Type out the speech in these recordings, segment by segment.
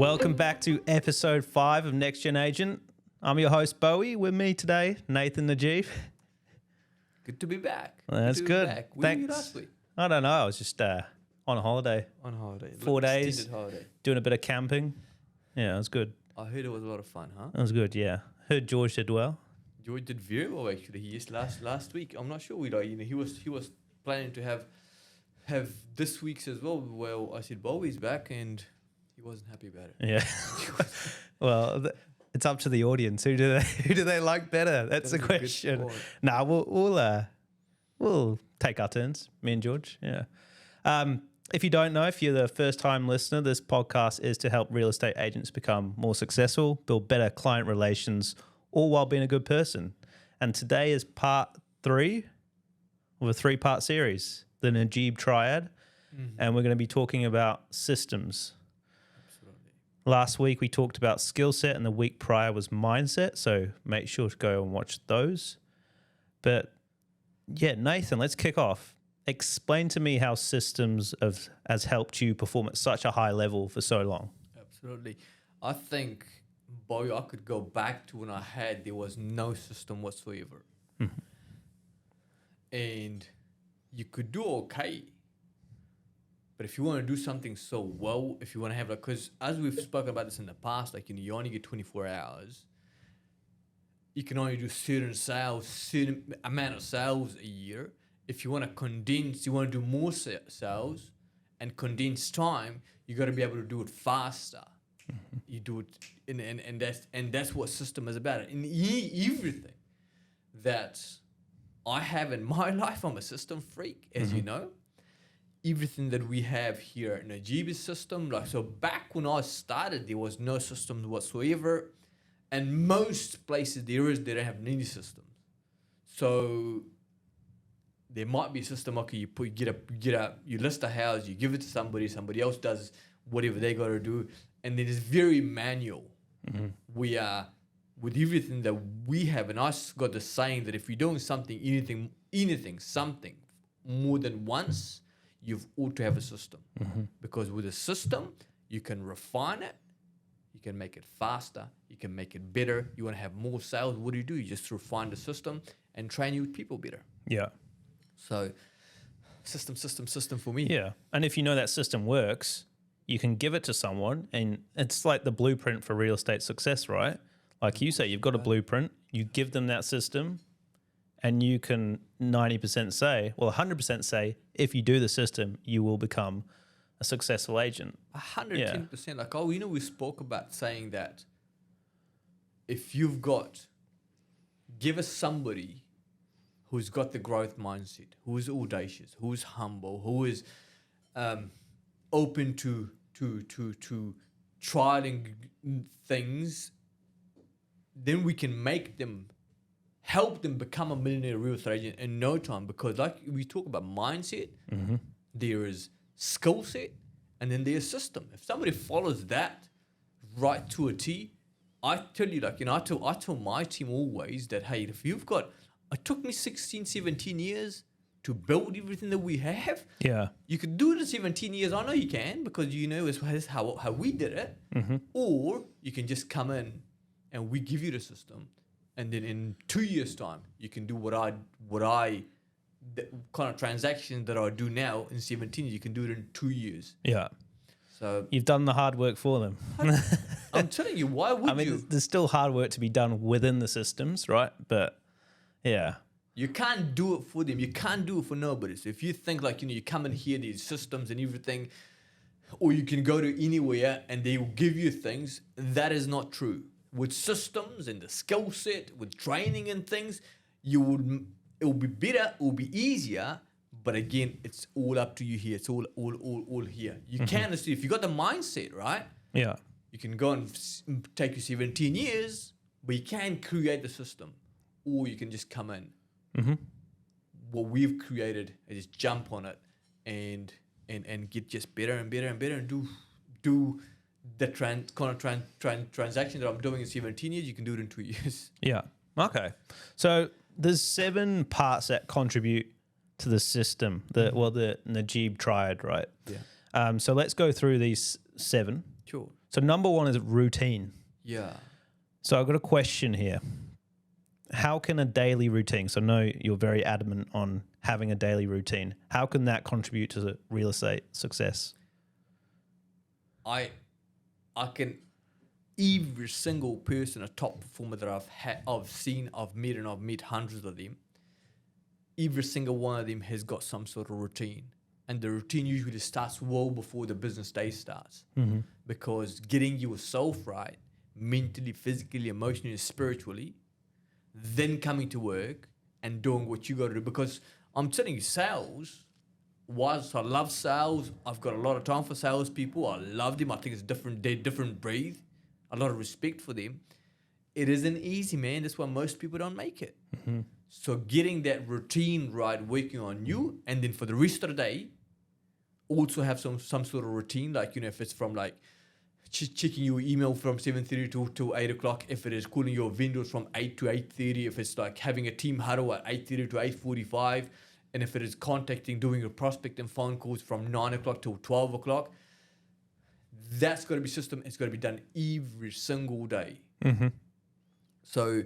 Welcome back to episode 5 of Next Gen Agent. I'm your host, Bowie. With me today, Nathan Najib. Good to be back. That's good. Back. Where Thanks. were you last week? I don't know. I was just on a holiday. On holiday. 4 days. Extended holiday. Doing a bit of camping. Yeah, it was good. I heard it was a lot of fun, huh? It was good, yeah. Heard George did well. George did very well actually. He just last week. I'm not sure he was planning to have this week's as well. Well, I said Bowie's back and he wasn't happy about it. Yeah. Well, it's up to the audience. Who do they like better? That's the question. Nah, we'll take our turns. Me and George. Yeah. If you don't know, if you're the first-time listener, this podcast is to help real estate agents become more successful, build better client relations, all while being a good person. And today is part 3 of a 3-part series, the Najib Triad, and we're going to be talking about systems. Absolutely. Last week we talked about skill set, and the week prior was mindset, so make sure to go and watch those. But yeah, Nathan, let's kick off. Explain to me how systems has helped you perform at such a high level for so long. Absolutely. I think, Bowie, I could go back to when there was no system whatsoever. And you could do okay. But if you want to do something so well, if you want to have because as we've spoken about this in the past, you only get 24 hours. You can only do certain amount of sales a year. If you want to do more sales and condense time, you got to be able to do it faster. You do it, and that's what system is about. In everything that I have in my life, I'm a system freak, as you know. Everything that we have here at Najib's system, so back when I started, there was no systems whatsoever, and most places they don't have any systems. So there might be a system. Okay, you list a house, you give it to somebody else does whatever they got to do, and then it's very manual. We are with everything that we have, and I got the saying that if you're doing something more than once, you've ought to have a system, because with a system you can refine it, you can make it faster, you can make it better. You want to have more sales? What do? You just refine the system and train your people better. Yeah. So, system for me. Yeah. And if you know that system works, you can give it to someone, and it's like the blueprint for real estate success, right? Like you say, you've got a blueprint, you give them that system, and you can 90% say, well, 100% say, if you do the system, you will become a successful agent. 110%. We spoke about saying that if give us somebody who's got the growth mindset, who is audacious, who is humble, who is open to trialing things, then we can help them become a millionaire real estate agent in no time. Because like we talk about mindset, there is skill set, and then there's system. If somebody follows that right to a T, I tell you, I tell my team always that, hey, if you've got, it took me 16, 17 years to build everything that we have. Yeah. You could do it in 17 years. I know you can, because it's how we did it. Or you can just come in and we give you the system, and then in 2 years' time, you can do the kind of transaction that I do now in 17 years, you can do it in 2 years. Yeah. So you've done the hard work for them. I'm telling you, why would you? There's still hard work to be done within the systems, right? But yeah. You can't do it for them. You can't do it for nobody. So if you think you come in here, these systems and everything, or you can go to anywhere and they will give you things, that is not true. With systems and the skill set, with training and things, it will be better, it will be easier, but again, it's all up to you here. It's all here. You can, if you got the mindset, right? Yeah. You can go and take you 17 years, but you can create the system, or you can just come in. What we've created is just jump on it and get just better and better and better, and do the transaction that I'm doing in 17 years. You can do it in 2 years. Yeah. Okay. So there's 7 parts that contribute to the system, the Najib Triad, right? Yeah. So let's go through these 7. Sure. So number one is routine. Yeah. So I've got a question here. How can a daily routine, so I know you're very adamant on having a daily routine, how can that contribute to the real estate success? I can, every single person, a top performer that I've seen, I've met hundreds of them. Every single one of them has got some sort of routine, and the routine usually starts well before the business day starts, because getting yourself right, mentally, physically, emotionally, spiritually, then coming to work and doing what you got to do. Because I'm telling you, sales. Whilst I love sales, I've got a lot of time for salespeople. I love them. I think it's different. They're different breed. A lot of respect for them. It isn't easy, man. That's why most people don't make it. So getting that routine right, working on you, and then for the rest of the day, also have some sort of routine. Like, you know, if it's from like checking your email from 7:30 to 8 o'clock, if it is calling your vendors from 8 to 8:30, if it's like having a team huddle at 8:30 to 8:45, and if it is doing a prospecting phone calls from 9 o'clock till 12 o'clock, that's got to be system. It's got to be done every single day. So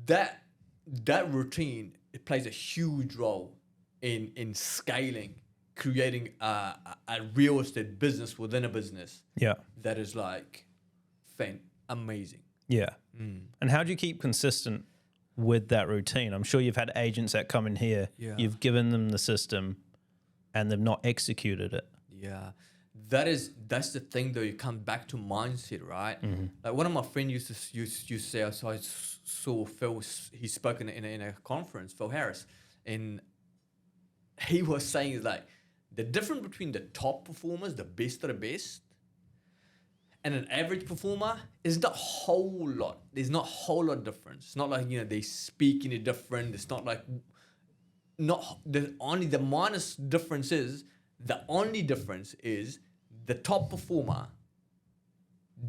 that routine, it plays a huge role in scaling, creating a real estate business within a business. Yeah. That is like amazing. Yeah. And how do you keep consistent with that routine? I'm sure you've had agents that come in here, you've given them the system and they've not executed it. Yeah. That's the thing though, you come back to mindset, right? Like one of my friends used to say, I saw Phil, he spoke in a conference, Phil Harris, and he was saying like the difference between the top performers, the best of the best, and an average performer is not a whole lot. There's not a whole lot of difference. It's not like, you know, they speak any different. It's not like, the only difference is the top performer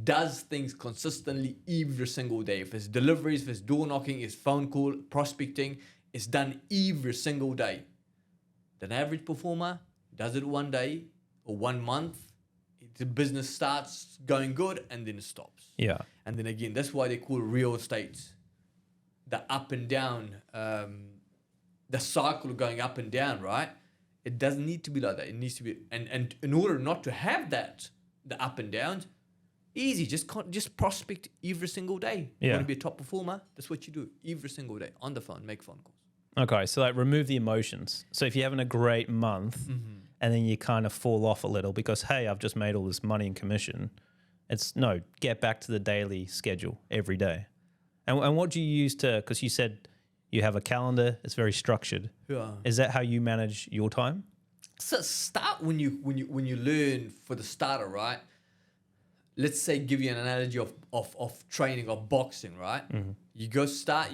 does things consistently every single day. If it's deliveries, if it's door knocking, it's phone call, prospecting, it's done every single day. The average performer does it one day or 1 month. The business starts going good and then it stops. Yeah. And then again, that's why they call real estate the up and down, the cycle going up and down, right? It doesn't need to be like that. It needs to be, and in order not to have that, the up and downs, easy, just prospect every single day. You want to be a top performer, that's what you do every single day on the phone, make phone calls. Okay, so like remove the emotions. So if you're having a great month and then you kind of fall off a little because, hey, I've just made all this money in commission, get back to the daily schedule every day. And what do you use because you said you have a calendar, it's very structured. Yeah. Is that how you manage your time? So start when you learn for the starter, right? Let's say, give you an analogy of training, of boxing, right? You go start,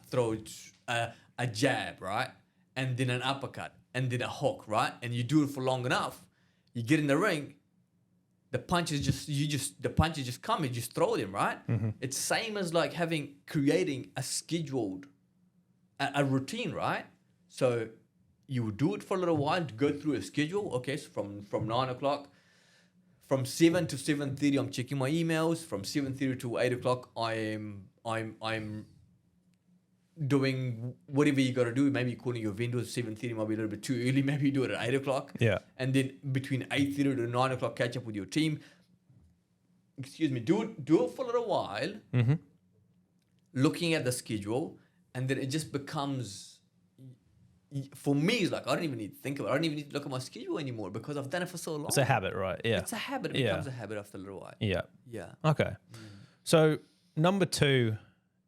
throw a jab, right? And then an uppercut, and then a hook, right? And you do it for long enough, you get in the ring, the punches just come, you just throw them, right? It's same as like creating a scheduled, a routine, right? So you would do it for a little while to go through a schedule. Okay, so from 9 o'clock, from 7 to 7:30, I'm checking my emails. From 7:30 to 8 o'clock, I'm doing whatever you got to do. Maybe calling your vendors 7:30 might be a little bit too early. Maybe you do it at 8 o'clock. Yeah. And then between 8:30 to 9 o'clock, catch up with your team. Excuse me. Do it for a little while. Looking at the schedule, and then it just becomes. For me, it's like I don't even need to think about it. I don't even need to look at my schedule anymore because I've done it for so long. It's a habit, right? Yeah. It's a habit. It becomes a habit after a little while. Yeah. Yeah. Okay. So number 2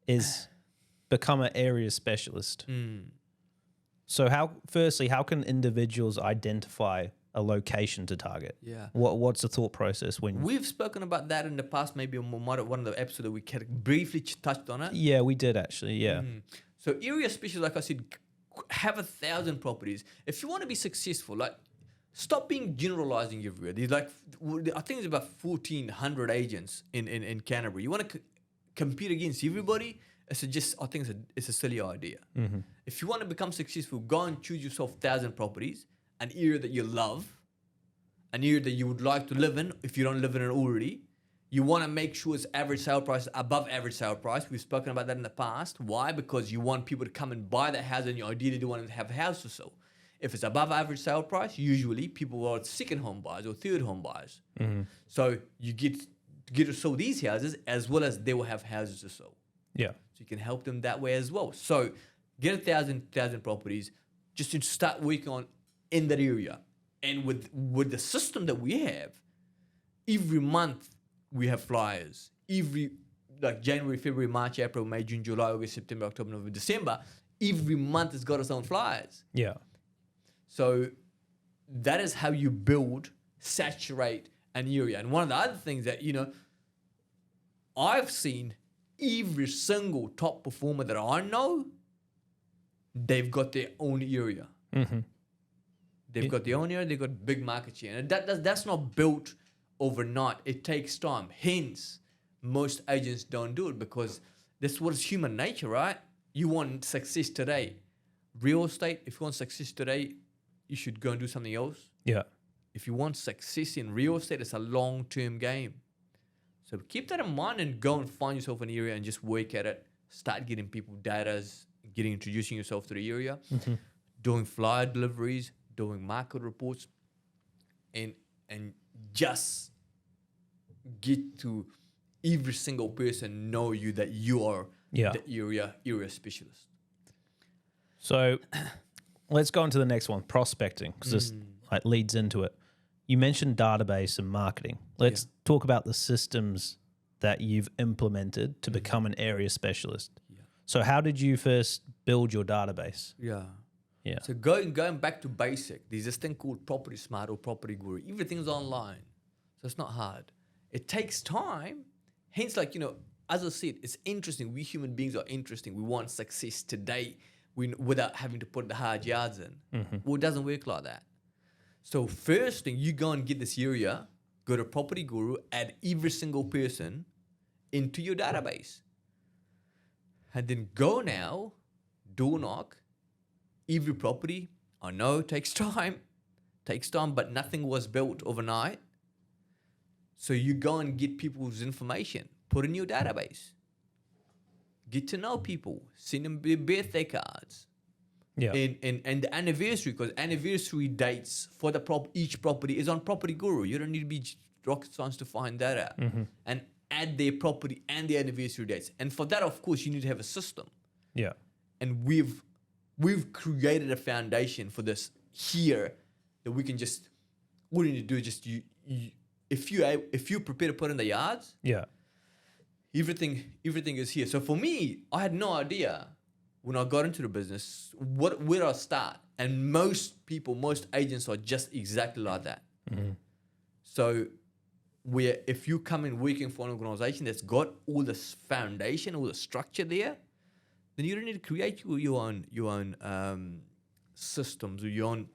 is become an area specialist. So how can individuals identify a location to target? Yeah. What's the thought process when We've spoken about that in the past, maybe on one of the episodes that we briefly touched on it. Yeah, we did actually. Yeah. So area specialist, like I said, have 1,000 properties. If you want to be successful, like stop being generalizing everywhere. There's like, I think there's about 1,400 agents in Canterbury. You want to compete against everybody? I think it's a silly idea. If you want to become successful, go and choose yourself 1,000 properties, an area that you love, an area that you would like to live in if you don't live in it already. You want to make sure its average sale price is above average sale price. We've spoken about that in the past. Why? Because you want people to come and buy that house, and you ideally do want to have a house to sell. If it's above average sale price, usually people are second home buyers or third home buyers. So you get to sell these houses as well as they will have houses to sell. Yeah. So you can help them that way as well. So get 1,000 properties just to start working on in that area. And with the system that we have, every month we have flyers. Like January, February, March, April, May, June, July, August, September, October, November, December, every month has got its own flyers. Yeah. So that is how you build, saturate an area. And one of the other things that, I've seen every single top performer that I know, they've got their own area. They've got their own area, they've got big market share. And that's not built overnight. It takes time. Hence, most agents don't do it because that's what is human nature, right? You want success today. Real estate, if you want success today, you should go and do something else. Yeah. If you want success in real estate, it's a long-term game. So keep that in mind and go and find yourself an area and just work at it. Start getting people data, introducing yourself to the area, doing flyer deliveries, doing market reports, and just get to every single person know you that you are the area specialist. So let's go on to the next one, prospecting, because this leads into it. You mentioned database and marketing. Let's talk about the systems that you've implemented to become an area specialist. Yeah. So how did you first build your database? Yeah. Yeah. So going back to basic, there's this thing called Property Smart or Property Guru. Everything's online. So it's not hard. It takes time. Hence, as I said, it's interesting. We human beings are interesting. We want success today without having to put the hard yards in. Well, it doesn't work like that. So first thing, you go and get this area, go to Property Guru, add every single person into your database. And then go now, door knock, every property. I know it takes time, but nothing was built overnight. So you go and get people's information, put in your database. Get to know people, send them their birthday cards. Yeah. And the anniversary, because anniversary dates for each property is on Property Guru. You don't need to be rocket science to find that out. And add their property and their anniversary dates. And for that, of course, you need to have a system. Yeah. And we've created a foundation for this here that we can just, all you need to do is just, if you prepare to put in the yards, everything is here. So for me, I had no idea when I got into the business, where I start. And most agents are just exactly like that. So if you come in working for an organization that's got all this foundation, all the structure there, then you don't need to create your own systems or your own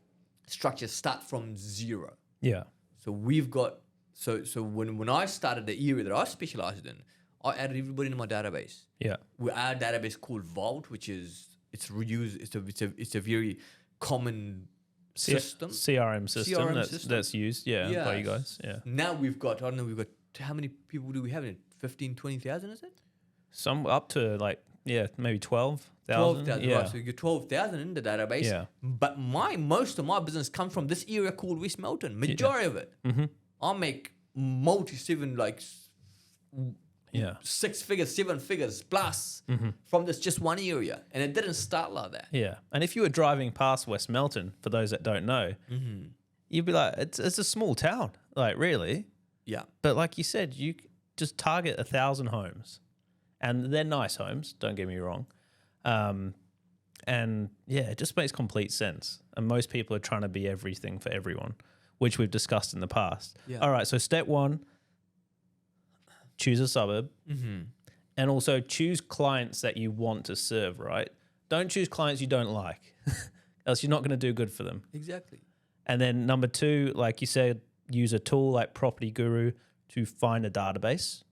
structure. Start from zero. Yeah. So we've got, so when I started the area that I specialized in, I added everybody into my database. Yeah. Our database called Vault, which is it's a very common system. CRM system that's used, by you guys. Yeah. Now we've got how many people do we have in it? 15, 20,000, is it? Some up to maybe 12,000. 12,000, right. So you get 12,000 in the database. Yeah. But most of my business comes from this area called West Melton. Majority of it. I make multi-7, 6 figures, 7 figures plus from this just one area. And it didn't start like that. Yeah. And if you were driving past West Melton, for those that don't know, you'd be like, it's a small town, really. Yeah. But like you said, you just target 1,000 homes. And they're nice homes, don't get me wrong. And it just makes complete sense. And most people are trying to be everything for everyone, which we've discussed in the past. Yeah. All right, so step 1, choose a suburb. And also choose clients that you want to serve, right? Don't choose clients you don't like, else you're not going to do good for them. Exactly. And then number 2, like you said, use a tool like Property Guru to find a database.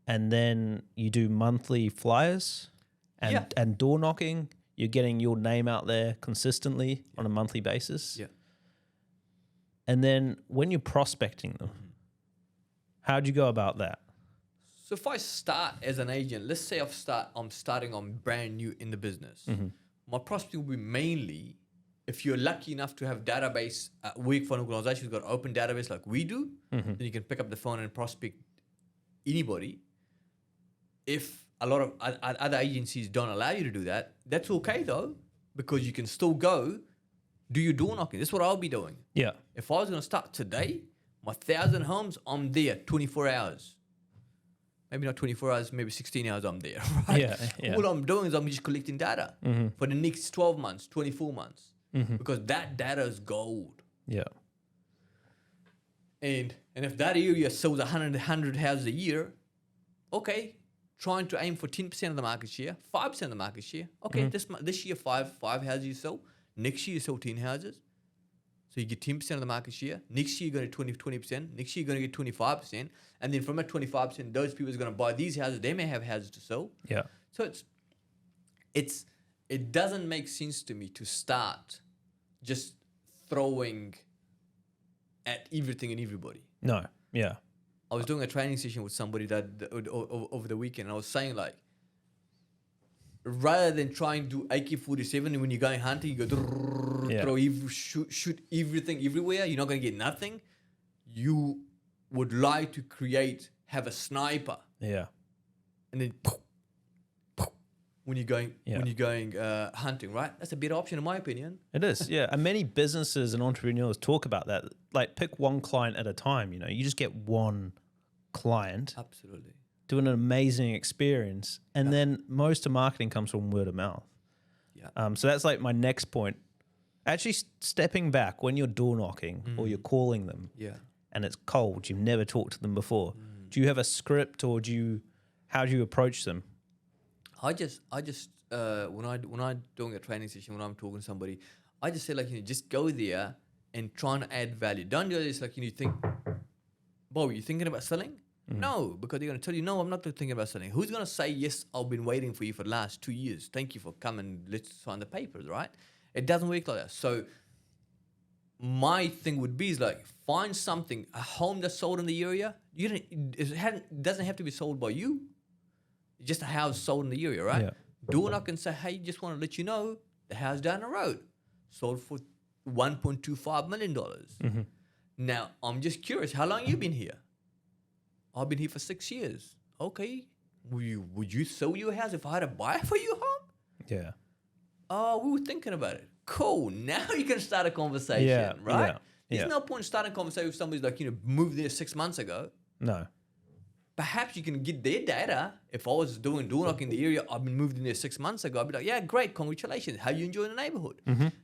And then you do monthly flyers and door knocking. You're getting your name out there consistently on a monthly basis. Yeah. And then when you're prospecting them, how do you go about that? So if I start as an agent, let's say I'm starting on brand new in the business. My prospecting will be mainly, if you're lucky enough to have database, work for an organization who's got an open database like we do, then you can pick up the phone and prospect anybody. If a lot of other agencies don't allow you to do that, that's okay though, because you can still go do your door knocking. That's what I'll be doing. Yeah. If I was going to start today, my 1,000 homes, I'm there 24 hours. Maybe not 24 hours, maybe 16 hours I'm there, right? Yeah. All I'm doing is I'm just collecting data for the next 12 months, 24 months, because that data is gold. Yeah. And if that area sells 100 houses a year, okay, trying to aim for 10% of the market share, 5% of the market share. Okay, this year, five houses you sell. Next year, you sell 10 houses. So you get 10% of the market share. Next year, you're going to get 20%. Next year, you're going to get 25%. And then from that 25%, those people are going to buy these houses. They may have houses to sell. Yeah. So it doesn't make sense to me to start just throwing at everything and everybody. No. Yeah. I was doing a training session with somebody over the weekend, and I was saying, like, rather than trying to do AK-47 when you're going hunting, you go shoot everything everywhere, you're not going to get nothing. You would like to have a sniper. Yeah. And then when you're going hunting, right? That's a better option in my opinion. It is, yeah. And many businesses and entrepreneurs talk about that. Like, pick one client at a time, you just get one client. Absolutely. Do an amazing experience. And then most of marketing comes from word of mouth. Yeah. So that's like my next point. Actually, stepping back when you're door knocking or you're calling them and it's cold, you've never talked to them before. Do you have a script or how do you approach them? I just when I'm doing a training session, when I'm talking to somebody, I just say, like, just go there and try to add value. Don't do this like, you think, Bo, you thinking about selling? No, because they're going to tell you, no, I'm not thinking about selling. Who's going to say, yes, I've been waiting for you for the last 2 years. Thank you for coming. Let's sign the papers, right? It doesn't work like that. So my thing would be is, like, find something, a home that's sold in the area. It doesn't have to be sold by you. Just a house sold in the area, right? Yeah. Door knock and say, hey, just want to let you know the house down the road sold for $1.25 million. Now, I'm just curious, how long you been here? I've been here for 6 years. Okay. Would you sell your house if I had a buyer for your home? Yeah. Oh, we were thinking about it. Cool. Now you can start a conversation, right? There's no point starting a conversation with somebody like, moved there 6 months ago. No. Perhaps you can get their data. If I was doing door knocking in the area, I've been moved in there 6 months ago. I'd be like, yeah, great, congratulations. How you enjoying the neighborhood?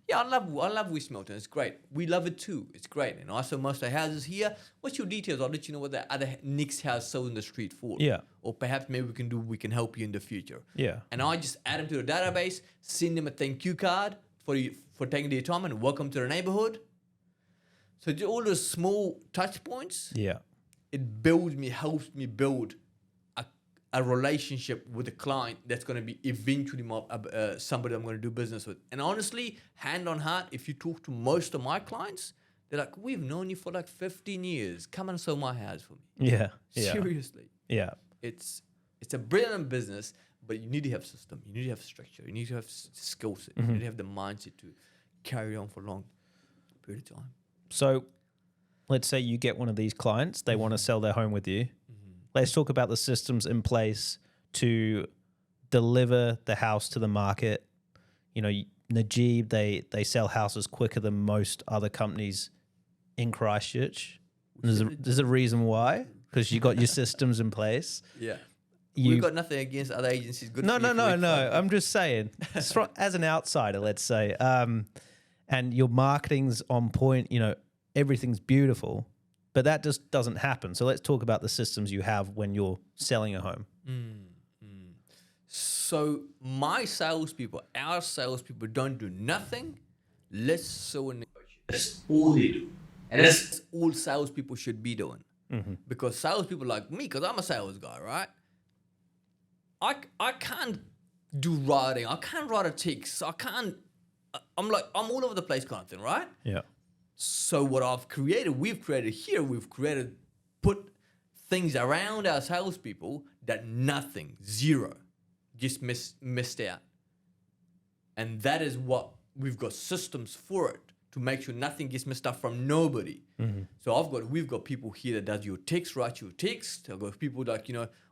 Yeah, I love West Milton. It's great. We love it too. It's great. And I saw most of the houses here. What's your details? I'll let you know what the other next house sold in the street for. Yeah. Or perhaps maybe we can help you in the future. Yeah. And I just add them to the database, send them a thank you card for taking their time and welcome to the neighborhood. So all those small touch points. Yeah. It helps me build a relationship with a client that's going to be eventually somebody I'm going to do business with. And honestly, hand on heart, if you talk to most of my clients, they're like, we've known you for like 15 years. Come and sell my house for me. Yeah. Seriously. Yeah. It's a brilliant business, but you need to have system. You need to have structure. You need to have skill set. You need to have the mindset to carry on for a long period of time. So let's say you get one of these clients, they want to sell their home with you. Let's talk about the systems in place to deliver the house to the market. Najib, they sell houses quicker than most other companies in Christchurch. There's a reason why, because you got your systems in place. Yeah. We've got nothing against other agencies. Good. No. I'm just saying, as an outsider, let's say, and your marketing's on point, everything's beautiful. But that just doesn't happen. So let's talk about the systems you have when you're selling a home. So our salespeople don't do nothing. Let's sell and negotiate. That's all they do. And that's all salespeople should be doing. Because salespeople like me, because I'm a sales guy, right? I can't do writing. I can't write a text. I'm all over the place kind of thing, right? Yeah. So what we've created, put things around our salespeople that nothing, zero, gets missed out. And that is what we've got systems for it, to make sure nothing gets missed out from nobody. So we've got people here that does your text, write your text. I've got people like,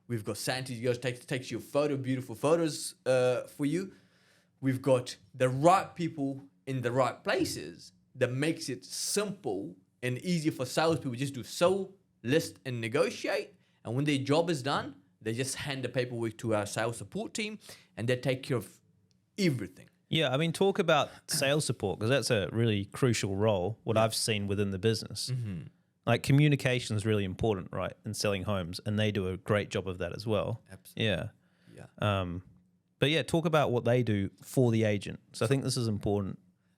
we've got Santi goes takes your beautiful photos for you. We've got the right people in the right places that makes it simple and easy for salespeople just to sell, list, and negotiate. And when their job is done, they just hand the paperwork to our sales support team, and they take care of everything. Yeah, I mean, talk about sales support, because that's a really crucial role, what I've seen within the business. Like, communication is really important, right, in selling homes, and they do a great job of that as well. Absolutely. Yeah. But yeah, talk about what they do for the agent. So I think this is important.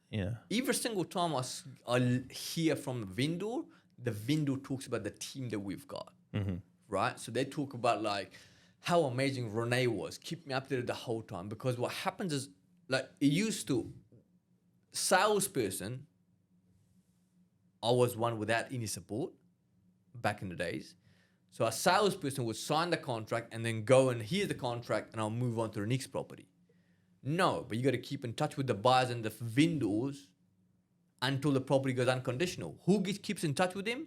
Yeah. Every single time I hear from the vendor talks about the team that we've got, right? So they talk about like how amazing Renee was, keep me updated the whole time. Because what happens is, like, it used to, salesperson, I was one without any support back in the days. So a salesperson would sign the contract and then go and here's the contract and I'll move on to the next property. No, but you got to keep in touch with the buyers and the vendors until the property goes unconditional. Who keeps in touch with them?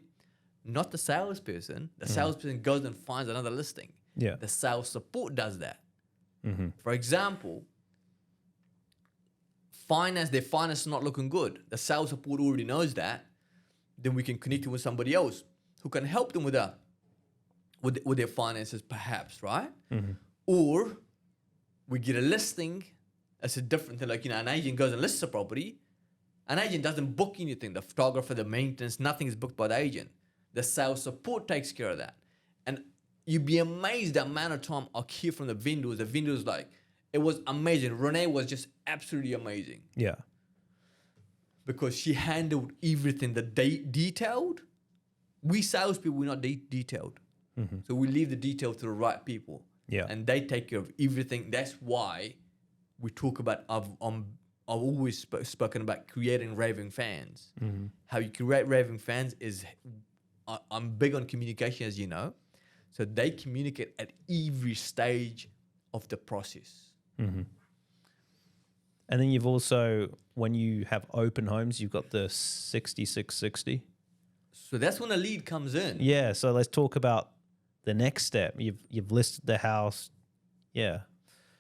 Not the salesperson. The salesperson goes and finds another listing. Yeah. The sales support does that. For example, their finance is not looking good. The sales support already knows that. Then we can connect them with somebody else who can help them with their finances, perhaps, right? Or we get a listing. That's a different thing. Like, an agent goes and lists a property. An agent doesn't book anything. The photographer, the maintenance, nothing is booked by the agent. The sales support takes care of that. And you'd be amazed the amount of time I hear from the vendors. The vendors like, it was amazing. Renee was just absolutely amazing. Yeah. Because she handled everything, detailed. We salespeople, we're not detailed. So we leave the detail to the right people. Yeah. And they take care of everything. That's why we talk about, I've always spoken about creating raving fans. How you create raving fans is, I'm big on communication, as you know. So they communicate at every stage of the process. And then you've also, when you have open homes, you've got the 6660. So that's when a lead comes in. Yeah. So let's talk about the next step. You've listed the house. Yeah.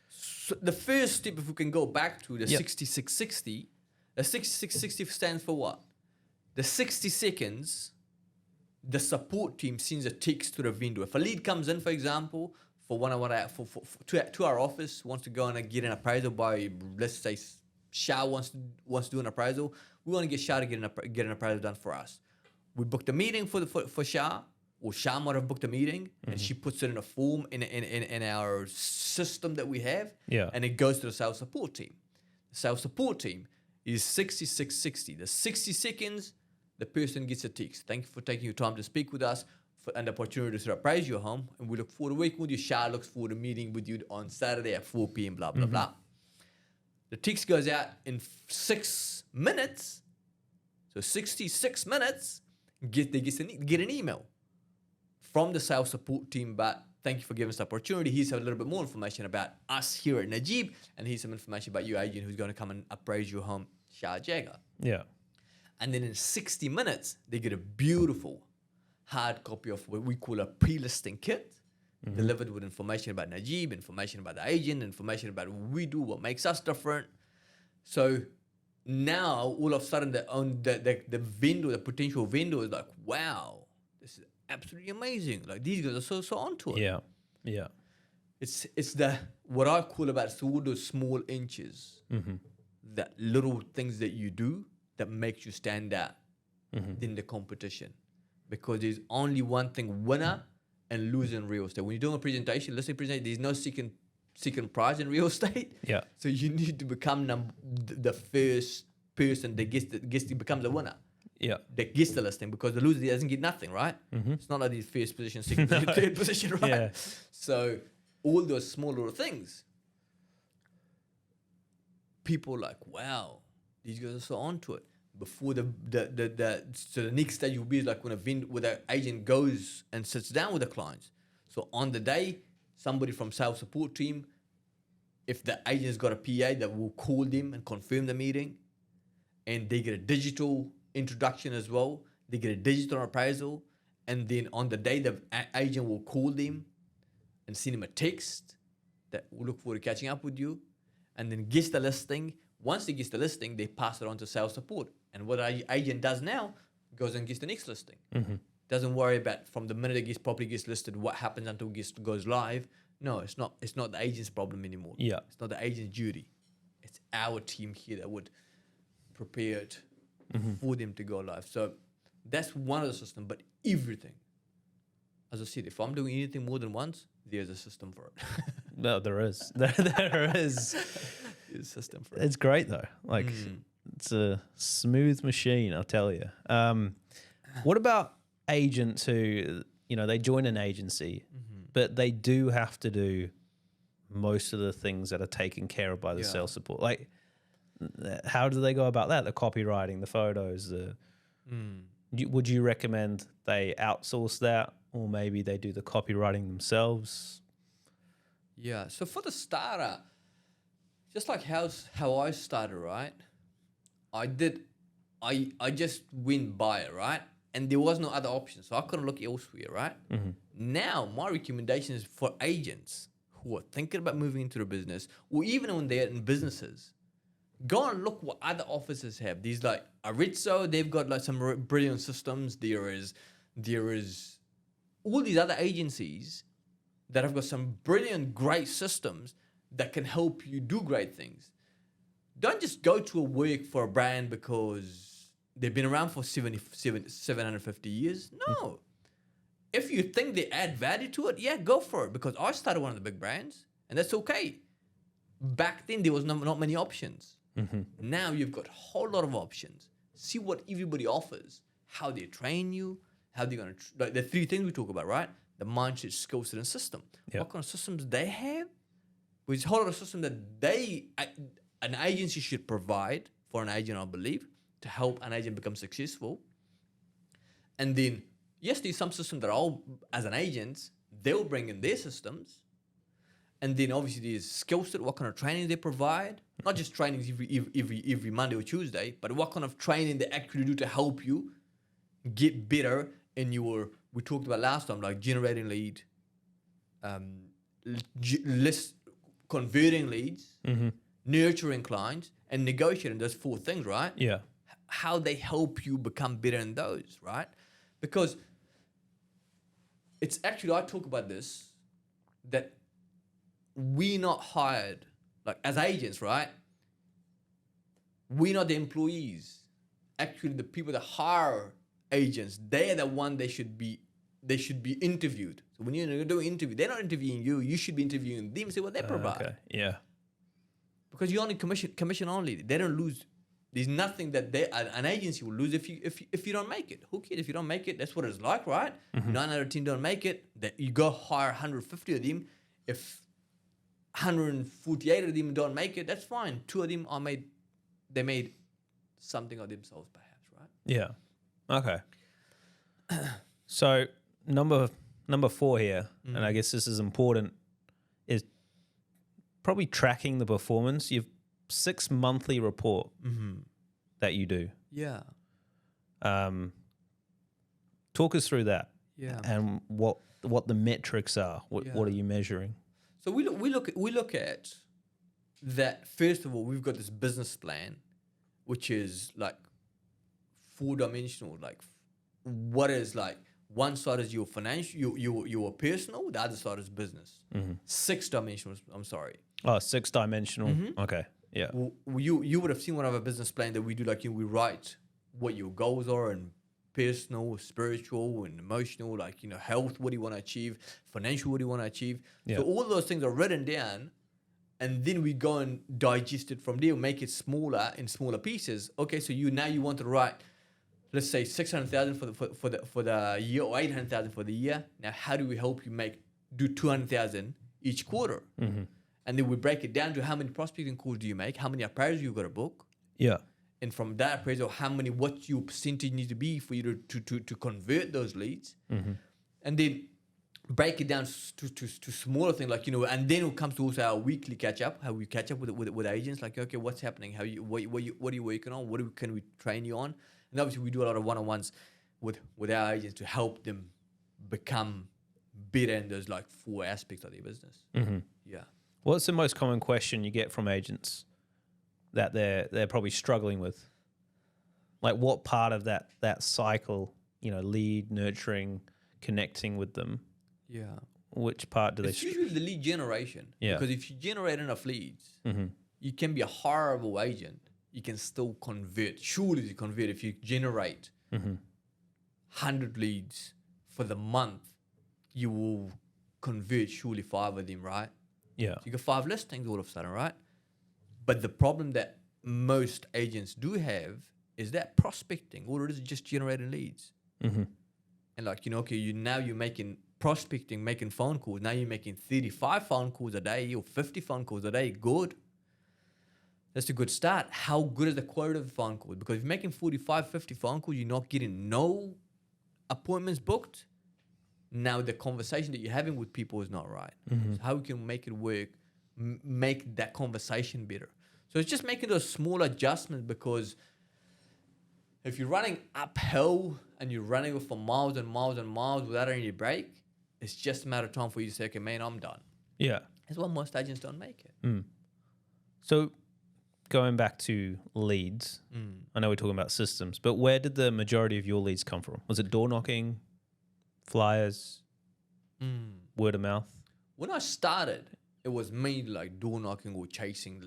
So the first step, if we can go back to the 6660, the 6660 stands for what? The 60 seconds, the support team sends a text to the vendor. If a lead comes in, for example, to our office, wants to go and get an appraisal by, let's say, Shah wants to do an appraisal. We want to get Shah to get an appraisal done for us. We booked a meeting for Shah, or Shah might have booked a meeting, and she puts it in a form in our system that we have, and it goes to the sales support team. The sales support team is 6660. The 60 seconds, the person gets a text. Thank you for taking your time to speak with us and the opportunity to appraise your home. And we look forward to working with you. Shah looks forward to meeting with you on Saturday at 4 p.m., blah, blah, blah. The text goes out in 6 minutes. So 66 minutes, they get an email from the sales support team about, thank you for giving us the opportunity. Here's a little bit more information about us here at Najib, and here's some information about your agent who's going to come and appraise your home, Shah Jagger. Yeah. And then in 60 minutes, they get a beautiful hard copy of what we call a pre-listing kit, delivered with information about Najib, information about the agent, information about what we do, what makes us different. So now, all of a sudden, the vendor, the potential vendor is like, wow, this is absolutely amazing. Like, these guys are so onto it. Yeah. Yeah. It's what I call about all those small inches, that little things that you do that makes you stand out in the competition. Because there's only one thing, winner and loser in real estate. When you're doing a presentation, let's say there's no second prize in real estate. Yeah. So you need to become the first person that becomes a winner. Yeah. That gets the listing, because the loser doesn't get nothing, right? It's not like he's first position, second position, third position, right? Yeah. So all those small little things, people are like, wow, these guys are so onto it. before so the next stage will be like when the agent goes and sits down with the clients. So on the day, somebody from sales support team, if the agent's got a PA, that will call them and confirm the meeting, and they get a digital introduction as well. They get a digital appraisal, and then on the day, the agent will call them and send them a text that will look forward to catching up with you, and then gets the listing. Once they get the listing, they pass it on to sales support. And what the agent does now, goes and gets the next listing. Mm-hmm. Doesn't worry about from the minute property gets listed, what happens until it goes live. No, it's not the agent's problem anymore. Yeah. It's not the agent's duty. It's our team here that would prepare it for them to go live. So that's one of the systems, but everything. As I said, if I'm doing anything more than once, there's a system for it. No, there is. There is. There's a system for it. It's great though. Like it's a smooth machine, I'll tell you. What about agents who, they join an agency, but they do have to do most of the things that are taken care of by the sales support? Like, how do they go about that? The copywriting, the photos, would you recommend they outsource that, or maybe they do the copywriting themselves? Yeah. So for the starter, just like how I started, right? I just went by it, right? And there was no other option, so I couldn't look elsewhere, right? Now, my recommendation is for agents who are thinking about moving into the business, or even when they're in businesses, go and look what other offices have. These like Aritzo, they've got like some brilliant systems. There is all these other agencies that have got some brilliant, great systems that can help you do great things. Don't just go to a work for a brand because they've been around for 750 years. No. If you think they add value to it, go for it. Because I started one of the big brands, and that's okay. Back then, there was not many options. Now you've got a whole lot of options. See what everybody offers, how they train you, how they're going to... Like the three things we talk about, right? The mindset, skill set, and system. Yep. What kind of systems they have? Which is a whole lot of system that an agency should provide for an agent, I believe, to help an agent become successful. And then, yes, there's some systems that all, as an agent, they'll bring in their systems. And then obviously there's skill set, what kind of training they provide. Not just trainings every Monday or Tuesday, but what kind of training they actually do to help you get better in your, we talked about last time, like generating lead, converting leads, nurturing clients, and negotiating those four things, right? Yeah. How they help you become better in those, right? Because it's actually, I talk about this, that we're not hired, like as agents, right? We're not the employees. Actually, the people that hire agents, they're the one they should be interviewed. So when you're doing an interview, they're not interviewing you. You should be interviewing them, see what they provide. Okay. Yeah. Because you only commission only. They don't lose. There's nothing that an agency will lose if you don't make it. Who cares if you don't make it? That's what it's like, right? 9 out of 10 don't make it. That you go hire 150 of them. If 148 of them don't make it, that's fine. 2 of them they made something of themselves, perhaps, right? Yeah. Okay. So number 4 here, and I guess this is important, is probably tracking the performance. You've 6 monthly report that you do. Yeah. Talk us through that. Yeah. And what the metrics are. What are you measuring? So we look at that. First of all, we've got this business plan, which is like 4-dimensional. Like, what is like one side is your financial, your personal, the other side is business. 6-dimensional. I'm sorry. Oh, 6-dimensional. Okay. Yeah. You would have seen one of our business plan that we do. Like, we write what your goals are and personal, spiritual, and emotional, like, health, what do you want to achieve, financial, what do you want to achieve. Yeah. So all those things are written down, and then we go and digest it from there, make it smaller in smaller pieces. Okay, so you want to write, let's say 600,000 for the year, or 800,000 for the year. Now, how do we help you do 200,000 each quarter? And then we break it down to how many prospecting calls do you make, how many appraisals you got to book. Yeah. And from that appraisal, what your percentage needs to be for you to convert those leads. And then break it down to smaller things, like, and then it comes to also our weekly catch up, how we catch up with agents, like, okay, what's happening? What are you working on? Can we train you on? And obviously we do a lot of one-on-ones with our agents to help them become better in those like 4 aspects of their business. Yeah. What's the most common question you get from agents that they're probably struggling with? Like, what part of that cycle, lead, nurturing, connecting with them? Yeah. Which part do it's they? Usually the lead generation. Yeah. Because if you generate enough leads, you can be a horrible agent. You can still convert. Surely you convert if you generate 100 leads for the month. You will convert surely 5 of them, right? Yeah. So you got 5 listings all of a sudden, right? But the problem that most agents do have is that prospecting. All it is just generating leads. And like, okay, you're making prospecting, making phone calls. Now you're making 35 phone calls a day or 50 phone calls a day. Good. That's a good start. How good is the quality of the phone calls? Because if you're making 45, 50 phone calls, you're not getting no appointments booked. Now the conversation that you're having with people is not right. So how we can make it work, make that conversation better. So it's just making those small adjustments, because if you're running uphill and you're running it for miles and miles and miles without any break, it's just a matter of time for you to say, okay, man, I'm done. Yeah. That's why most agents don't make it. So going back to leads, I know we're talking about systems, but where did the majority of your leads come from? Was it door knocking, flyers, word of mouth? When I started, it was mainly like door knocking or chasing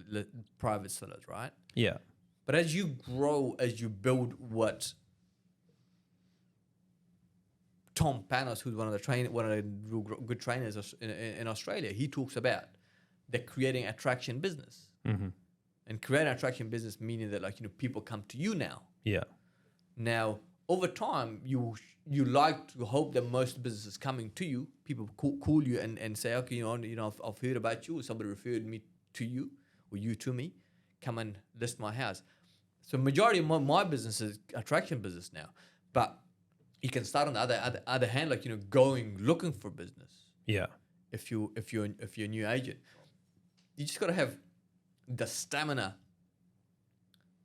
private sellers, right? Yeah. But as you grow, as you build what Tom Panos, who's one of the real good trainers in Australia, he talks about the creating attraction business. And creating attraction business meaning that, like, people come to you now. Yeah. Now, over time, you like to hope that most businesses coming to you, people call you and say, okay, I've heard about you, or somebody referred me to you, or you to me, come and list my house. So majority of my business is attraction business now, but you can start on the other hand, like, going looking for business. Yeah. If you're a new agent, you just got to have the stamina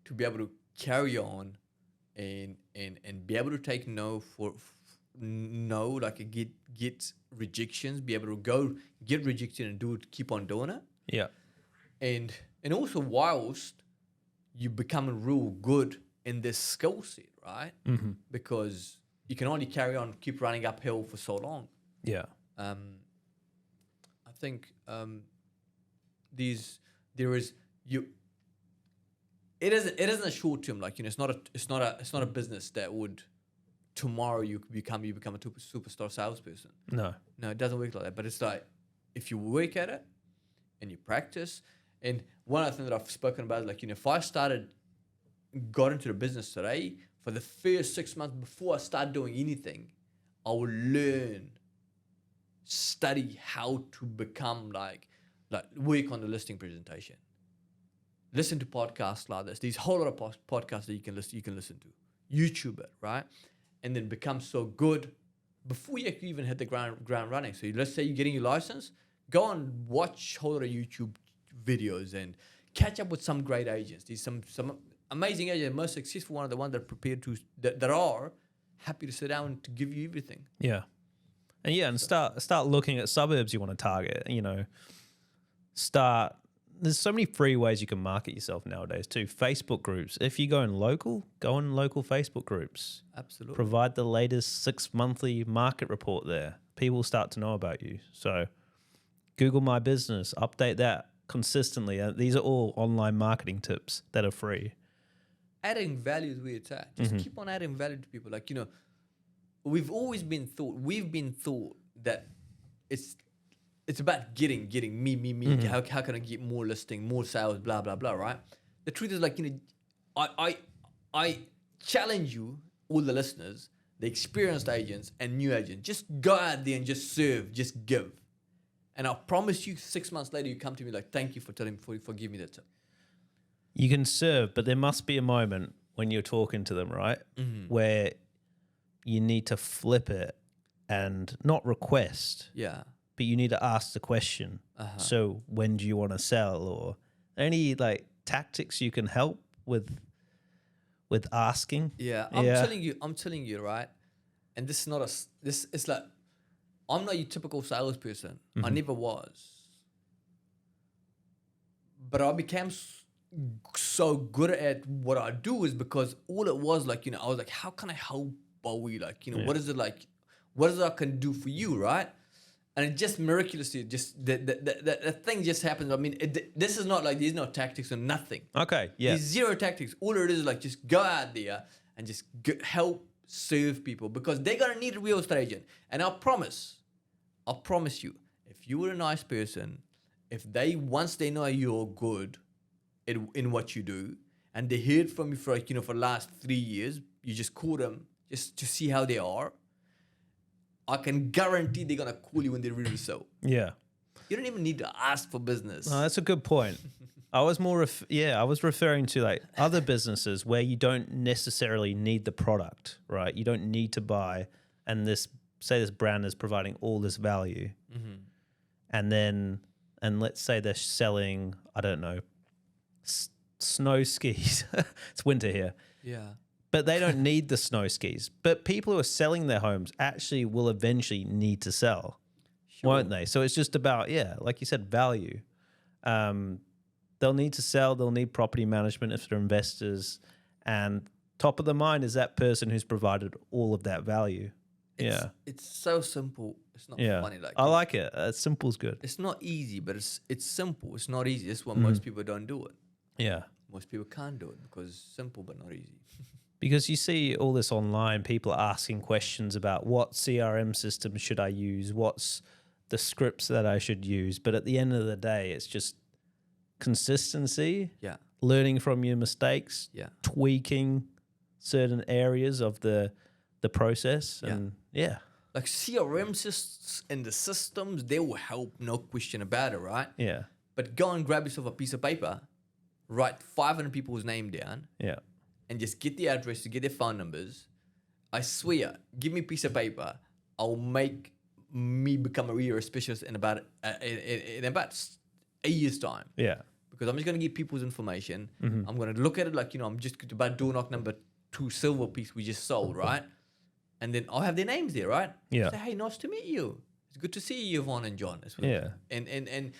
to be able to carry on and be able to take no for no, like get rejections, be able to go get rejected and do it, keep on doing it. Yeah. And also whilst you become real good in this skill set, right? Because you can only carry on, keep running uphill for so long. Yeah. I think it isn't a short term, like, it's not a business that would tomorrow you become a superstar salesperson. No, it doesn't work like that. But it's like, if you work at it and you practice, and one of the things that I've spoken about is, like, if I got into the business today, for the first 6 months before I start doing anything, I will study how to become like work on the listing presentation. Listen to podcasts like this. There's a whole lot of podcasts that you can listen to. YouTube it, right? And then become so good before you even hit the ground running. So let's say you're getting your license, go and watch a whole lot of YouTube videos and catch up with some great agents. There's some amazing agents, the most successful one are the ones that are prepared to, that are happy to sit down to give you everything. Yeah. And start looking at suburbs you want to target, there's so many free ways you can market yourself nowadays too. Facebook groups. If you're going local, go in local Facebook groups. Absolutely. Provide the latest 6 monthly market report there. People start to know about you. So Google My Business, update that consistently. These are all online marketing tips that are free. Adding value is where it's at. Just keep on adding value to people. Like, we've been taught that it's about getting me. How can I get more listing, more sales, blah blah blah, right? The truth is, like, I challenge you, all the listeners, the experienced agents and new agents, just go out there and just serve, just give. And I promise you, 6 months later, you come to me like, thank you for giving me that tip. You can serve, but there must be a moment when you're talking to them, right? Where you need to flip it and not request, Yeah. but you need to ask the question. So when do you want to sell, or any like tactics you can help with asking? Yeah. I'm telling you, right? And this is not this it's like, I'm not your typical salesperson. I never was. But I became so good at what I do is because all it was like, I was like, how can I help Bowie? Like, what is it like? What is it I can do for you, right? And it just miraculously, just the thing just happens. I mean, this is not like, there's no tactics or nothing. Okay, yeah. There's zero tactics. All it is like, just go out there and just help serve people, because they're going to need a real estate agent. And I promise you, if you were a nice person, once they know you're good in what you do, and they heard from you for like, for the last 3 years, you just call them just to see how they are, I can guarantee they're going to call you when they're ready to sell. Yeah. You don't even need to ask for business. No, that's a good point. I was I was referring to like other businesses where you don't necessarily need the product, right? You don't need to buy, and this brand is providing all this value. And let's say they're selling, I don't know, snow skis. It's winter here. Yeah. But they don't need the snow skis. But people who are selling their homes actually will eventually need to sell, won't they? So it's just about, like you said, value. They'll need to sell. They'll need property management if they're investors. And top of the mind is that person who's provided all of that value. It's so simple. It's not funny. Like, I like it. Simple's good. It's not easy, but it's simple. It's not easy. That's why most people don't do it. Yeah. Most people can't do it because it's simple but not easy. Because you see all this online, people are asking questions about what CRM system should I use, what's the scripts that I should use. But at the end of the day, it's just consistency, learning from your mistakes, tweaking certain areas of the process, and like CRM systems and the systems, they will help, no question about it, right? Yeah. But go and grab yourself a piece of paper, write 500 people's name down, and just get the address, get their phone numbers. I swear, give me a piece of paper, I'll make me become a real estate specialist in about 8 years' time. Yeah. Because I'm just going to get people's information. I'm going to look at it like, I'm just about door knock number 2 silver piece we just sold, right? And then I'll have their names there, right? Yeah. Say, hey, nice to meet you. It's good to see you, Yvonne and John. Yeah. And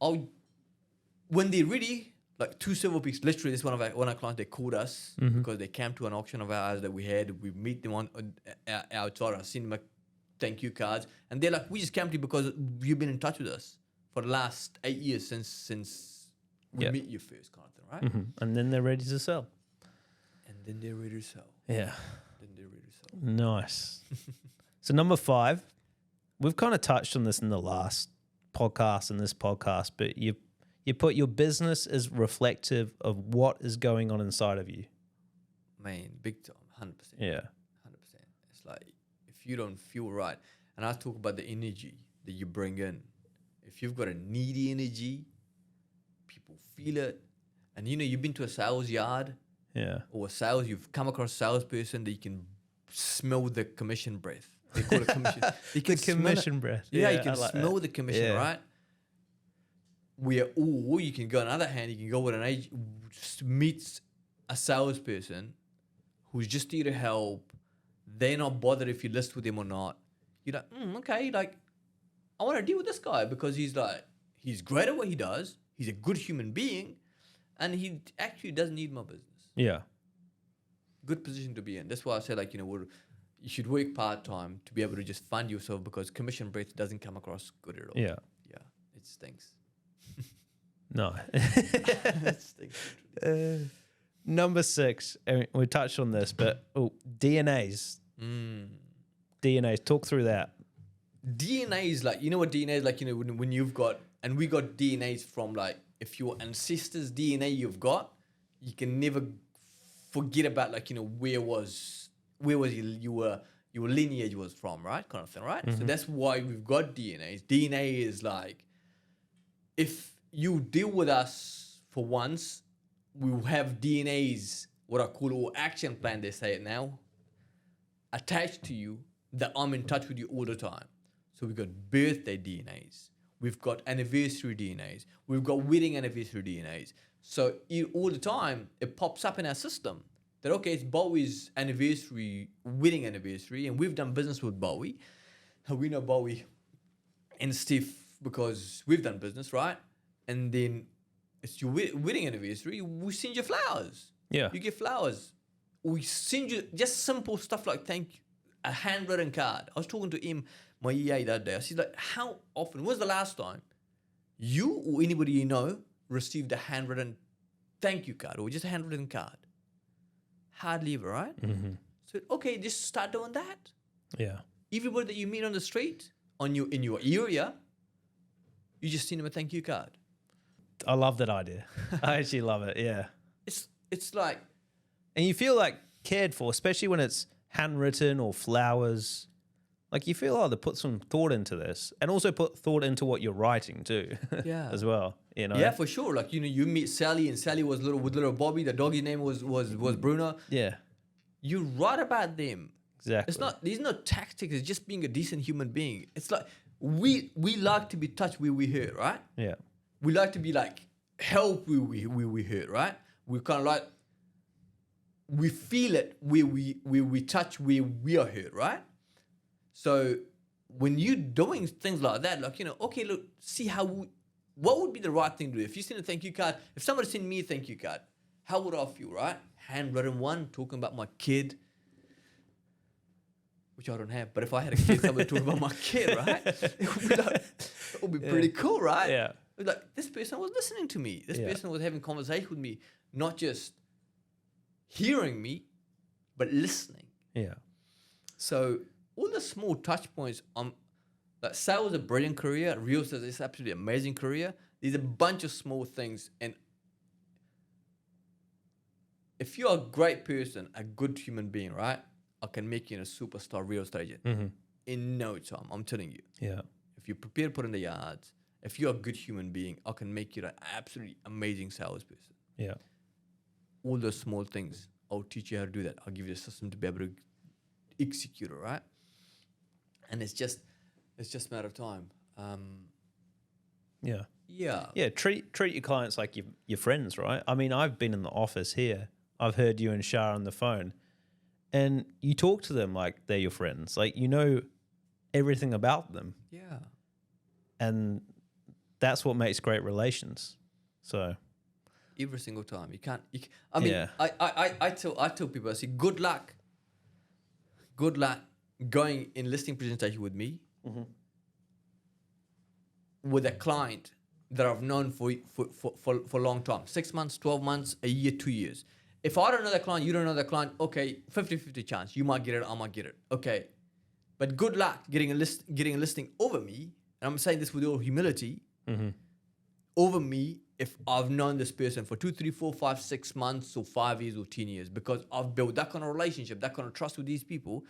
I'll, when they're ready, like 2 silver pieces, literally this one of our clients, they called us because they came to an auction of ours that we had. We meet them outside. I sent them a thank you cards. And they're like, we just came to you because you've been in touch with us for the last 8 years since we meet you first, kind of thing, right? And then they're ready to sell. And then they're ready to sell. Yeah. Then they're ready to sell. Nice. So number 5, we've kind of touched on this in the last podcast and this podcast, but you put your business as reflective of what is going on inside of you. Man, big time, 100%. Yeah. 100%. It's like, if you don't feel right, and I talk about the energy that you bring in. If you've got a needy energy, people feel it. And you've been to a sales yard, or you've come across a salesperson that you can smell the commission breath. They call it commission. You can the commission breath. Yeah, you can smell the commission, right? Or you can go on the other hand, you can go with an agent, meets a salesperson who's just here to help. They're not bothered if you list with them or not. You're like, okay, like, I want to deal with this guy because he's great at what he does. He's a good human being, and he actually doesn't need my business. Yeah. Good position to be in. That's why I say, like, you should work part-time to be able to just fund yourself, because commission break doesn't come across good at all. Yeah. Yeah. It stinks. No. It stinks. Number 6, we touched on this, but DNAs. DNAs, talk through that. DNA is like, you know what DNA is like, when you've got, and we got DNAs from, like, if your ancestors' DNA you've got, you can never forget about, like, where was your lineage was from, right? Kind of thing, right? So that's why we've got DNAs. DNA is like, if you deal with us for once, we have DNAs, what I call, or action plan, they say it now, attached to you, that I'm in touch with you all the time. So we've got birthday DNAs, we've got anniversary DNAs, we've got wedding anniversary DNAs. So all the time, it pops up in our system that, okay, it's Bowie's anniversary, wedding anniversary, and we've done business with Bowie. We know Bowie and Steve because we've done business, right? And then it's your wedding anniversary, we send you flowers. Yeah. You get flowers. We send you just simple stuff like thank you, a handwritten card. I was talking to him, my EA, that day. I said, like, how often, when's the last time you or anybody you know received a handwritten thank you card or just a handwritten card? Hardly ever, right? Mm-hmm. So, okay, just start doing that. Yeah. Everybody that you meet on the street, in your area, you just send them a thank you card. I love that idea. I actually love it. Yeah. It's like, and you feel like cared for, especially when it's handwritten or flowers. Like you feel, they put some thought into this, and also put thought into what you're writing too. Yeah. As well. You know. Yeah, for sure. Like, you meet Sally, and Sally was with little Bobby. The doggy name was Bruno. Yeah. You write about them. Exactly. There's no tactics. It's just being a decent human being. It's like we like to be touched where we hurt, right? Yeah. We like to be like help where we hurt, right? We kind of like, we feel it where we touch where we are hurt, right? So when you're doing things like that, like, okay, look, see what would be the right thing to do? If you send a thank you card, if somebody sent me a thank you card, how would I feel, right? Handwritten one, talking about my kid, which I don't have, but if I had a kid, somebody talking about my kid, right? It would be pretty cool, right? Yeah. Like, this person was listening to me. This person was having conversation with me, not just hearing me, but listening. Yeah. So all the small touch points, like sales is a brilliant career. Real estate is absolutely amazing career. There's a bunch of small things, and if you're a great person, a good human being, right, I can make you a superstar real estate agent in no time. I'm telling you. Yeah. If you're prepared to put in the yards, if you're a good human being, I can make you an absolutely amazing salesperson. Yeah. All those small things, I'll teach you how to do that. I'll give you a system to be able to execute it, right? And it's just a matter of time. Yeah. Yeah. Yeah. Treat your clients like your friends, right? I mean, I've been in the office here. I've heard you and Shah on the phone, and you talk to them like they're your friends. Like, you know everything about them. Yeah. And that's what makes great relations. So every single time. I mean, I tell people, I say, good luck going in listing presentation with me, with a client that I've known for a long time, 6 months, 12 months, a year, 2 years. If I don't know that client, you don't know that client, okay, 50-50 chance. You might get it, I might get it. Okay. But good luck getting a listing over me, and I'm saying this with all humility, over me if I've known this person for 2, 3, 4, 5, 6 months or 5 years or 10 years, because I've built that kind of relationship, that kind of trust with these people,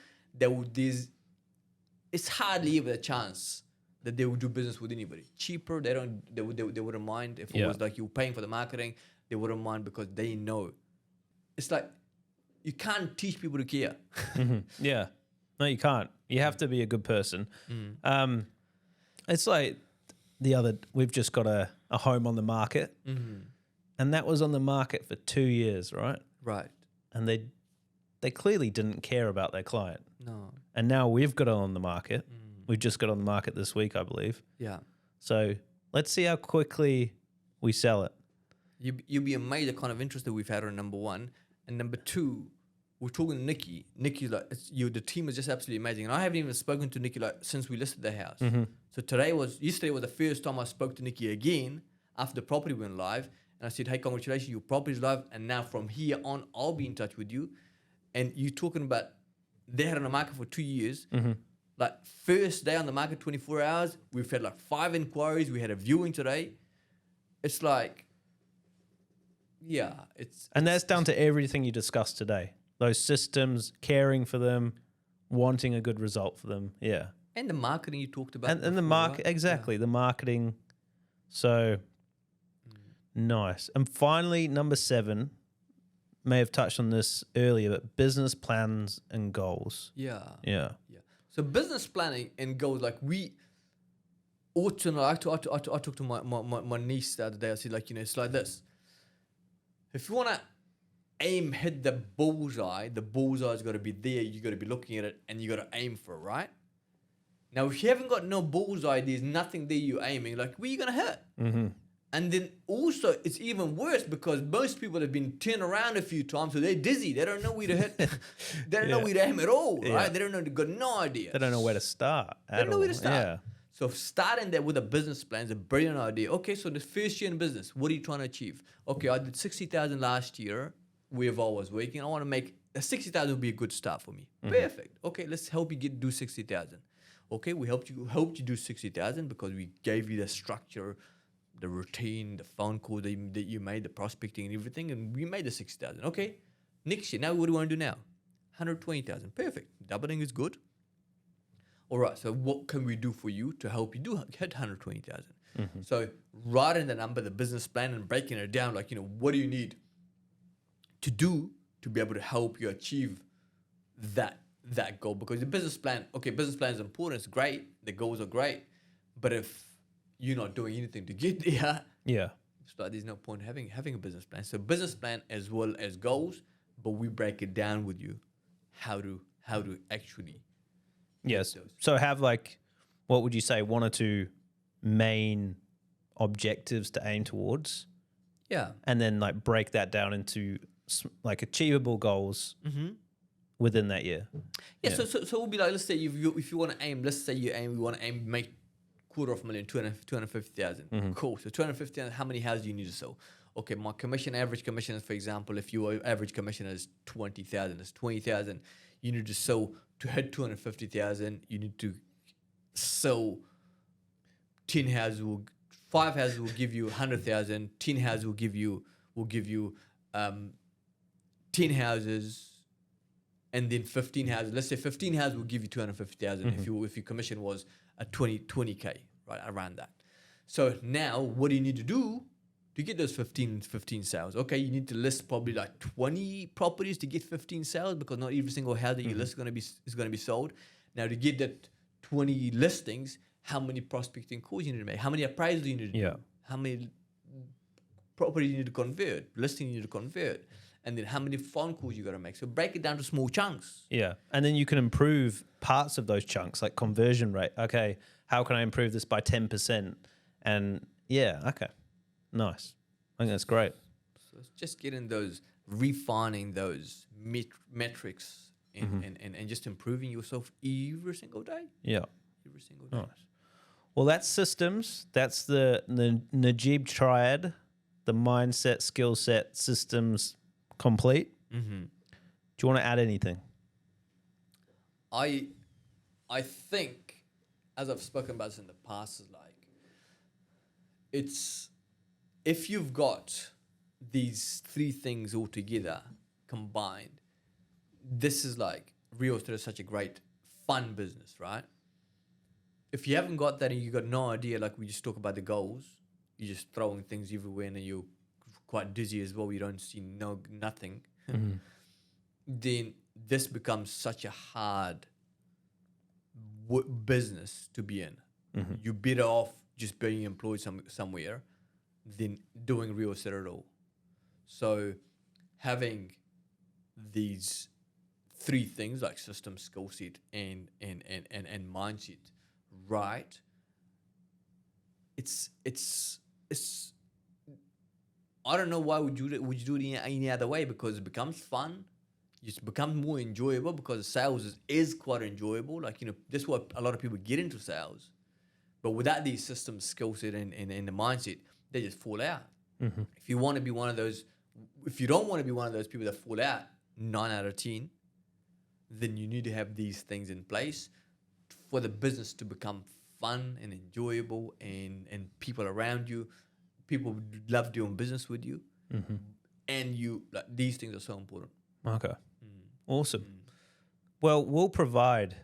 it's hardly ever a chance that they would do business with anybody. Cheaper, they wouldn't mind. If it was like you paying for the marketing, they wouldn't mind because they know. It's like, you can't teach people to care. Yeah. No, you can't. You have to be a good person. It's like we've just got a home on the market, and that was on the market for 2 years, right? Right. And they clearly didn't care about their client. No. And now we've got it on the market. We've just got on the market this week, I believe. Yeah. So let's see how quickly we sell it. You'd be amazed the kind of interest that we've had on number one. And number two, we're talking to Nikki. Nikki's like, the team is just absolutely amazing. And I haven't even spoken to Nikki like since we listed the house. So yesterday was the first time I spoke to Nikki again after the property went live. And I said, hey, congratulations, your property's live. And now from here on, I'll be in touch with you. And you're talking about they had on the market for 2 years. Like first day on the market, 24 hours, we've had like 5 inquiries. We had a viewing today. It's like, yeah, and that's down to everything you discussed today. Those systems, caring for them, wanting a good result for them. Yeah. And the marketing you talked about. And the market, right? exactly, the marketing. So Nice. And finally, number 7, may have touched on this earlier, but business plans and goals. Yeah. Yeah. So business planning and goals, like we ought to know. I talked to my niece the other day. I said, like, it's like this. If you want to hit the bullseye's got to be there. You got to be looking at it and you got to aim for it, right? Now, if you haven't got no bullseye, there's nothing there you're aiming. Like, where are you going to hit? Mm-hmm. And then also, it's even worse because most people have been turned around a few times, so they're dizzy. They don't know where to hit. They don't know where to aim at all, right? They don't know. They've got no idea. They don't know where to start. They don't know where to start. Yeah. So starting that with a business plan is a brilliant idea. Okay, so the first year in business, what are you trying to achieve? Okay, I did 60,000 last year. Where I was working, I want to make 60,000 would be a good start for me. Mm-hmm. Perfect. Okay, let's help you do 60,000. Okay, we helped you do 60,000 because we gave you the structure, the routine, the phone call that you made, the prospecting and everything, and we made the 60,000. Okay, next year, now what do we want to do now? 120,000. Perfect. Doubling is good. All right, so what can we do for you to help you hit 120,000? Mm-hmm. So writing the number, the business plan, and breaking it down, like, what do you need to do to be able to help you achieve that goal? Because the business plan is important, it's great, the goals are great, but if you're not doing anything to get there, it's like there's no point having a business plan. So business plan as well as goals, but we break it down with you how to actually yes. So have, like, what would you say, 1 or 2 main objectives to aim towards? Yeah. And then, like, break that down into like achievable goals within that year. Yeah. So it will be like, let's say if you want to aim, we want to aim make $250,000, 250,000. Mm-hmm. Cool. So 250,000, how many houses do you need to sell? Okay, my average commission is, for example, if your average commission is 20,000, it's 20,000. You need to sell to hit 250,000. You need to sell 10 houses. 5 houses will give you 100,000. 10 houses will give you 10 houses, and then 15 houses. Let's say 15 houses will give you 250,000 if your commission was a 20K, right, around that. So now what do you need to do to get those 15 sales? Okay, you need to list probably like 20 properties to get 15 sales, because not every single house that you list is going to be sold. Now, to get that 20 listings, how many prospecting calls you need to make? How many appraisals you need to do? How many properties you need to convert? Listings you need to convert? And then how many phone calls you got to make? So break it down to small chunks. Yeah. And then you can improve parts of those chunks, like conversion rate. Okay, how can I improve this by 10%? And okay. Nice. I think that's great. So it's just refining those metrics and just improving yourself every single day. Yeah. Every single day. Nice. Well, that's systems. That's the Najib Triad, the mindset, skill set, systems complete. Mm-hmm. Do you want to add anything? I think, as I've spoken about this in the past, is like, if you've got these 3 things all together combined, this is like, real estate is such a great, fun business, right? If you haven't got that and you got no idea, like we just talk about the goals, you're just throwing things everywhere and you're quite dizzy as well, you don't see nothing, then this becomes such a hard business to be in. Mm-hmm. You're better off just being employed somewhere than doing real estate at all. So having these 3 things like system, skill set, and mindset right, it's I don't know why would you do it any other way, because it becomes fun. It becomes more enjoyable, because sales is quite enjoyable. Like, this is what a lot of people get into sales. But without these systems, skill set, and the mindset, they just fall out. Mm-hmm. If you want to be one of those, if you don't want to be one of those people that fall out 9 out of 10, then you need to have these things in place for the business to become fun and enjoyable, and people around you, people love doing business with you, and these things are so important. Okay, awesome. Well, we'll provide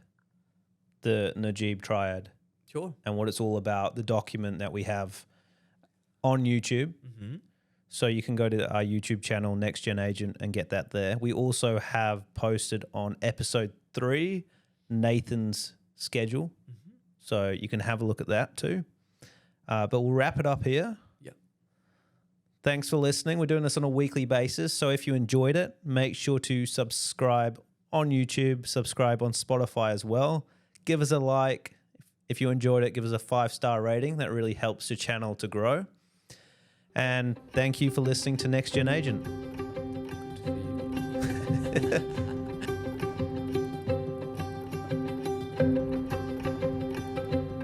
the Najib Triad, sure, and what it's all about, the document that we have on YouTube. So you can go to our YouTube channel, Next Gen Agent, and get that there. We also have posted on episode 3, Nathan's schedule. So you can have a look at that too. But we'll wrap it up here. Yeah. Thanks for listening. We're doing this on a weekly basis. So if you enjoyed it, make sure to subscribe on YouTube, subscribe on Spotify as well. Give us a like. If you enjoyed it, give us a 5-star rating. That really helps the channel to grow. And thank you for listening to Next Gen Agent. Good to see you.